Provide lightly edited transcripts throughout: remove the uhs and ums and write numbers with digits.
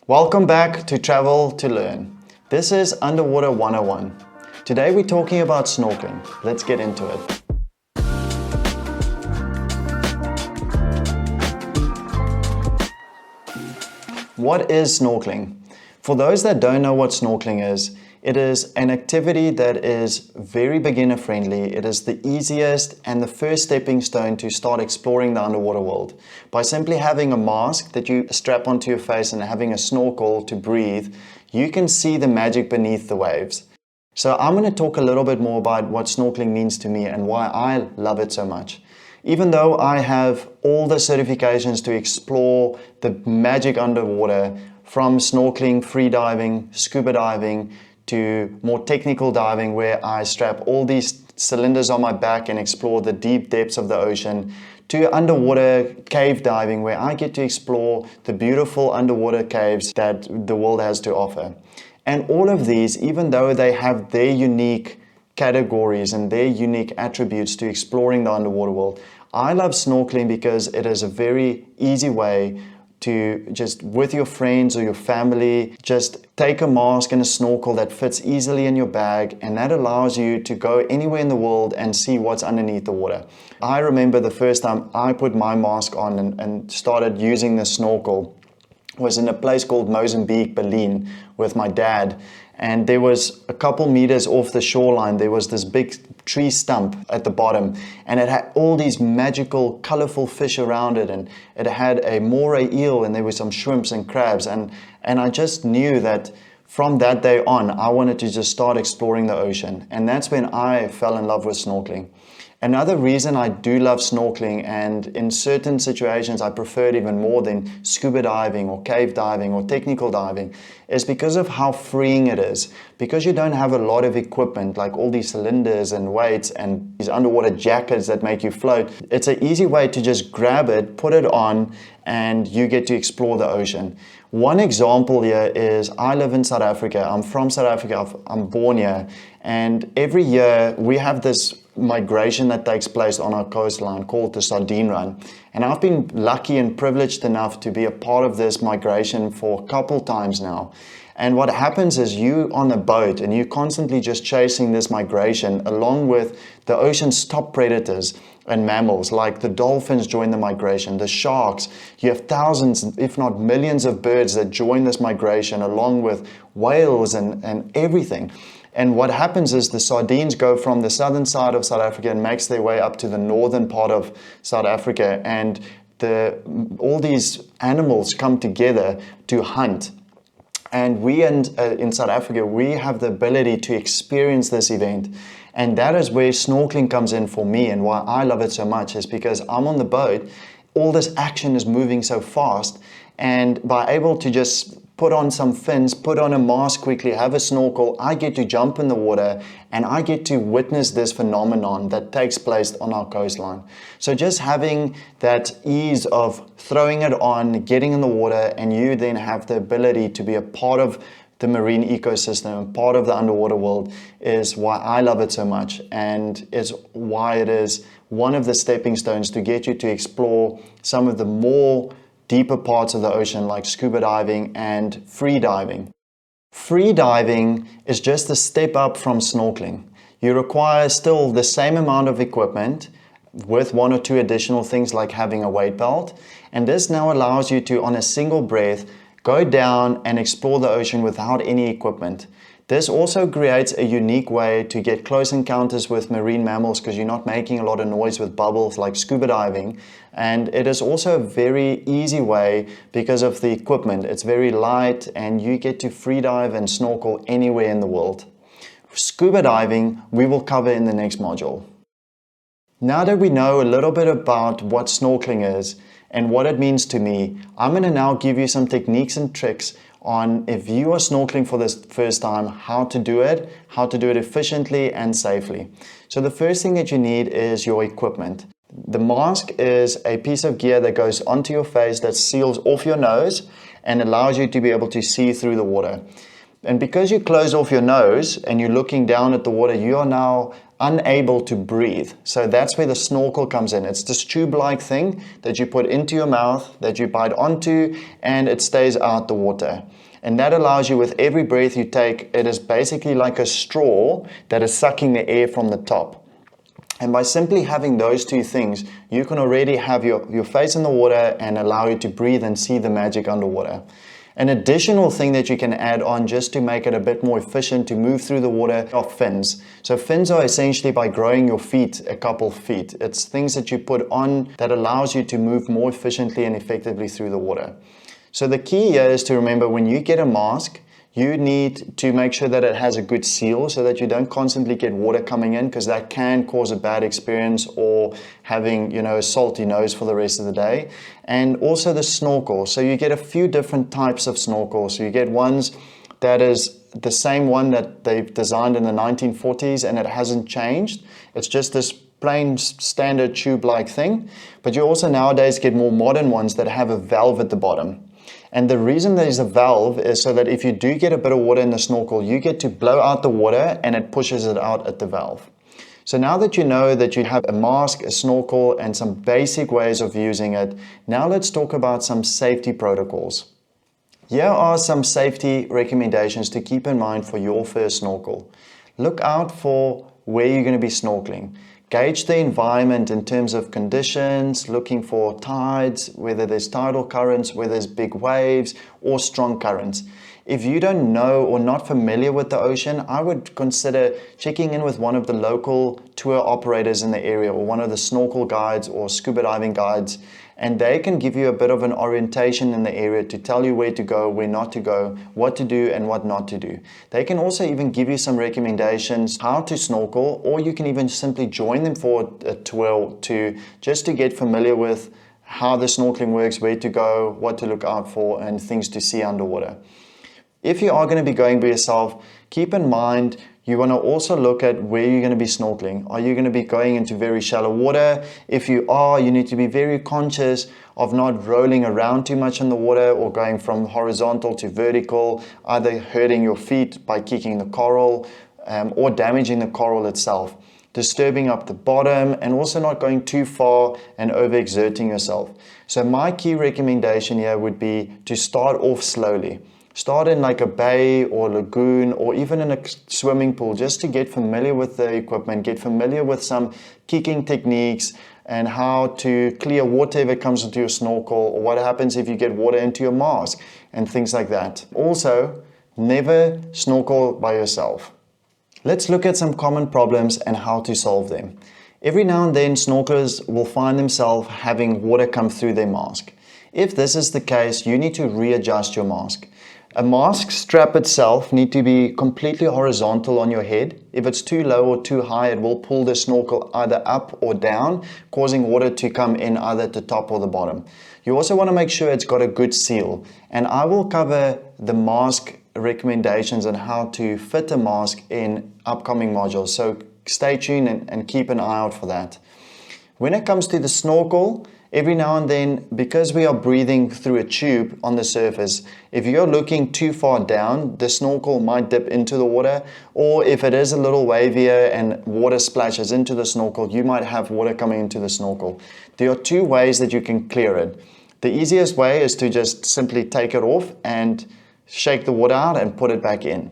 Welcome back to Travel to Learn. This is Underwater 101. Today we're talking about snorkeling. Let's get into it. What is snorkeling? For those that don't know what snorkeling is, it is an activity that is very beginner friendly. It is the easiest and the first stepping stone to start exploring the underwater world. By simply having a mask that you strap onto your face and having a snorkel to breathe, you can see the magic beneath the waves. So I'm going to talk a little bit more about what snorkeling means to me and why I love it so much. Even though I have all the certifications to explore the magic underwater, from snorkeling, freediving, scuba diving, to more technical diving where I strap all these cylinders on my back and explore the deep depths of the ocean, to underwater cave diving where I get to explore the beautiful underwater caves that the world has to offer. And all of these, even though they have their unique categories and their unique attributes to exploring the underwater world, I love snorkeling because it is a very easy way to just, with your friends or your family, just take a mask and a snorkel that fits easily in your bag, and that allows you to go anywhere in the world and see what's underneath the water. I remember the first time I put my mask on and started using the snorkel was in a place called Mozambique, Berlin, with my dad. And there was a couple meters off the shoreline, there was this big tree stump at the bottom, and it had all these magical, colorful fish around it, and it had a moray eel, and there were some shrimps and crabs, and I just knew that from that day on, I wanted to just start exploring the ocean, and that's when I fell in love with snorkeling. Another reason I do love snorkeling, and in certain situations I prefer it even more than scuba diving or cave diving or technical diving, is because of how freeing it is. Because you don't have a lot of equipment like all these cylinders and weights and these underwater jackets that make you float, it's an easy way to just grab it, put it on, and you get to explore the ocean. One example here is I live in South Africa. I'm from South Africa. I'm born here. And every year we have this migration that takes place on our coastline called the Sardine Run. And I've been lucky and privileged enough to be a part of this migration for a couple times now. And what happens is you on a boat and you're constantly just chasing this migration along with the ocean's top predators and mammals, like the dolphins join the migration, the sharks. You have thousands, if not millions of birds that join this migration along with whales and everything. And what happens is the sardines go from the southern side of South Africa and makes their way up to the northern part of South Africa, and all these animals come together to hunt. And we in South Africa, we have the ability to experience this event. And that is where snorkeling comes in for me, and why I love it so much is because I'm on the boat, all this action is moving so fast, and by able to just put on some fins, put on a mask quickly, have a snorkel, I get to jump in the water and I get to witness this phenomenon that takes place on our coastline. So just having that ease of throwing it on, getting in the water, and you then have the ability to be a part of the marine ecosystem, part of the underwater world, is why I love it so much, and it's why it is one of the stepping stones to get you to explore some of the more deeper parts of the ocean like scuba diving and free diving. Free diving is just a step up from snorkeling. You require still the same amount of equipment with one or two additional things like having a weight belt, and this now allows you to, on a single breath, go down and explore the ocean without any equipment. This also creates a unique way to get close encounters with marine mammals because you're not making a lot of noise with bubbles like scuba diving. And it is also a very easy way because of the equipment. It's very light and you get to free dive and snorkel anywhere in the world. Scuba diving, we will cover in the next module. Now that we know a little bit about what snorkeling is and what it means to me, I'm going to now give you some techniques and tricks on, if you are snorkeling for the first time, how to do it efficiently and safely. So the first thing that you need is your equipment. The mask is a piece of gear that goes onto your face that seals off your nose and allows you to be able to see through the water. And because you close off your nose and you're looking down at the water, you are now unable to breathe. So that's where the snorkel comes in. It's this tube-like thing that you put into your mouth, that you bite onto, and it stays out the water. And that allows you, with every breath you take, it is basically like a straw that is sucking the air from the top. And by simply having those two things, you can already have your face in the water and allow you to breathe and see the magic underwater. An additional thing that you can add on just to make it a bit more efficient to move through the water are fins. So fins are essentially by growing your feet a couple feet. It's things that you put on that allows you to move more efficiently and effectively through the water. So the key here is to remember, when you get a mask, you need to make sure that it has a good seal so that you don't constantly get water coming in, because that can cause a bad experience, or having, a salty nose for the rest of the day. And also the snorkel. So you get a few different types of snorkels. So you get ones that is the same one that they've designed in the 1940s and it hasn't changed. It's just this plain standard tube-like thing. But you also nowadays get more modern ones that have a valve at the bottom. And the reason there's a valve is so that if you do get a bit of water in the snorkel, you get to blow out the water and it pushes it out at the valve. So now that you know that you have a mask, a snorkel, and some basic ways of using it, now let's talk about some safety protocols. Here are some safety recommendations to keep in mind for your first snorkel. Look out for where you're going to be snorkeling. Gauge the environment in terms of conditions, looking for tides, whether there's tidal currents, whether there's big waves or strong currents. If you don't know or not familiar with the ocean, I would consider checking in with one of the local tour operators in the area, or one of the snorkel guides or scuba diving guides, and they can give you a bit of an orientation in the area to tell you where to go, where not to go, what to do and what not to do. They can also even give you some recommendations how to snorkel, or you can even simply join them for a tour just to get familiar with how the snorkeling works, where to go, what to look out for, and things to see underwater. If you are going to be going by yourself, keep in mind you want to also look at where you're going to be snorkeling. Are you going to be going into very shallow water? If you are, you need to be very conscious of not rolling around too much in the water or going from horizontal to vertical, either hurting your feet by kicking the coral or damaging the coral itself, disturbing up the bottom, and also not going too far and overexerting yourself. So my key recommendation here would be to start off slowly. Start in like a bay or lagoon, or even in a swimming pool, just to get familiar with the equipment, get familiar with some kicking techniques and how to clear water if it comes into your snorkel, or what happens if you get water into your mask and things like that. Also, never snorkel by yourself. Let's look at some common problems and how to solve them. Every now and then, snorkelers will find themselves having water come through their mask. If this is the case, you need to readjust your mask. A mask strap itself needs to be completely horizontal on your head. If it's too low or too high, it will pull the snorkel either up or down, causing water to come in either at the top or the bottom. You also want to make sure it's got a good seal. And I will cover the mask recommendations on how to fit a mask in upcoming modules. So stay tuned and keep an eye out for that. When it comes to the snorkel, every now and then, because we are breathing through a tube on the surface, if you're looking too far down, the snorkel might dip into the water, or if it is a little wavier and water splashes into the snorkel, you might have water coming into the snorkel. There are two ways that you can clear it. The easiest way is to just simply take it off and shake the water out and put it back in.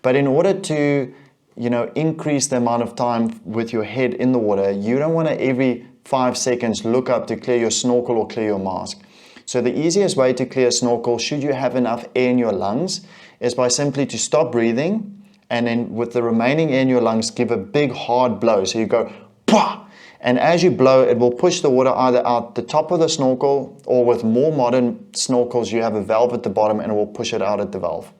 But in order to increase the amount of time with your head in the water, you don't want to every 5 seconds look up to clear your snorkel or clear your mask. So the easiest way to clear a snorkel, should you have enough air in your lungs, is by simply to stop breathing, and then with the remaining air in your lungs, give a big hard blow. So you go, pah! And as you blow, it will push the water either out the top of the snorkel, or with more modern snorkels, you have a valve at the bottom and it will push it out at the valve.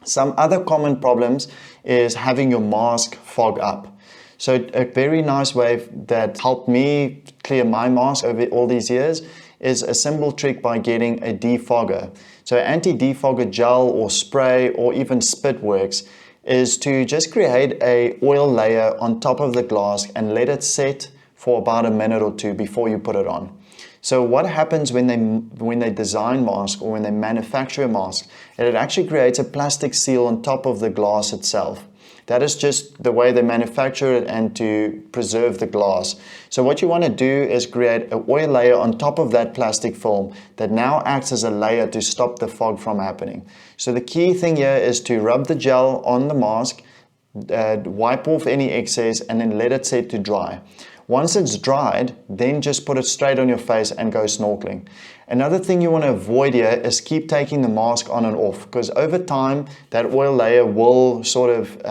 Some other common problems is having your mask fog up. So a very nice way that helped me clear my mask over all these years is a simple trick by getting a defogger. So anti-defogger gel or spray or even spit works, is to just create a oil layer on top of the glass and let it set for about a minute or two before you put it on. So what happens when they design masks or when they manufacture a mask, it actually creates a plastic seal on top of the glass itself. That is just the way they manufacture it and to preserve the glass. So what you want to do is create an oil layer on top of that plastic film that now acts as a layer to stop the fog from happening. So the key thing here is to rub the gel on the mask, wipe off any excess, and then let it set to dry. Once it's dried, then just put it straight on your face and go snorkeling. Another thing you want to avoid here is keep taking the mask on and off, because over time that oil layer will sort of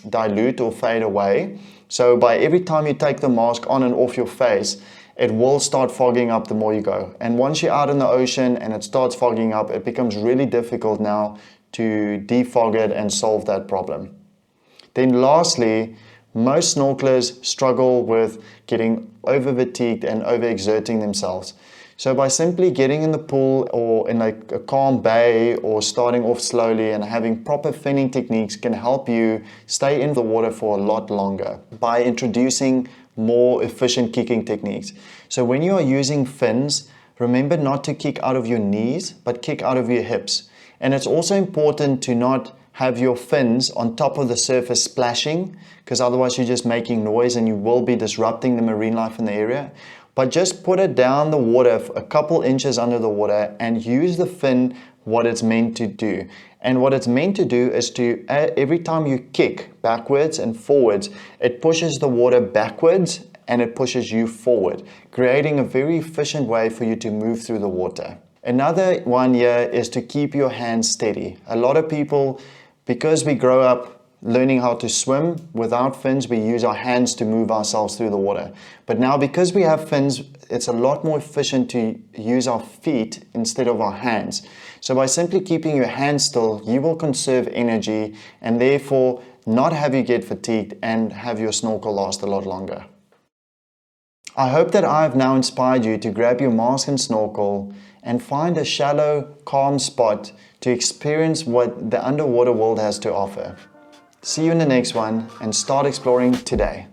dilute or fade away. So by every time you take the mask on and off your face, it will start fogging up the more you go. And once you're out in the ocean and it starts fogging up, it becomes really difficult now to defog it and solve that problem. Then lastly, most snorkelers struggle with getting over fatigued and overexerting themselves. So by simply getting in the pool or in like a calm bay or starting off slowly and having proper finning techniques can help you stay in the water for a lot longer by introducing more efficient kicking techniques. So when you are using fins, remember not to kick out of your knees, but kick out of your hips. And it's also important to not have your fins on top of the surface splashing, because otherwise you're just making noise and you will be disrupting the marine life in the area. But just put it down the water a couple inches under the water and use the fin what it's meant to do. And what it's meant to do is to, every time you kick backwards and forwards, it pushes the water backwards and it pushes you forward, creating a very efficient way for you to move through the water. Another one here is to keep your hands steady. A lot of people, because we grow up learning how to swim without fins, we use our hands to move ourselves through the water. But now because we have fins, it's a lot more efficient to use our feet instead of our hands. So by simply keeping your hands still, you will conserve energy and therefore not have you get fatigued and have your snorkel last a lot longer. I hope that I've now inspired you to grab your mask and snorkel and find a shallow, calm spot to experience what the underwater world has to offer. See you in the next one and start exploring today.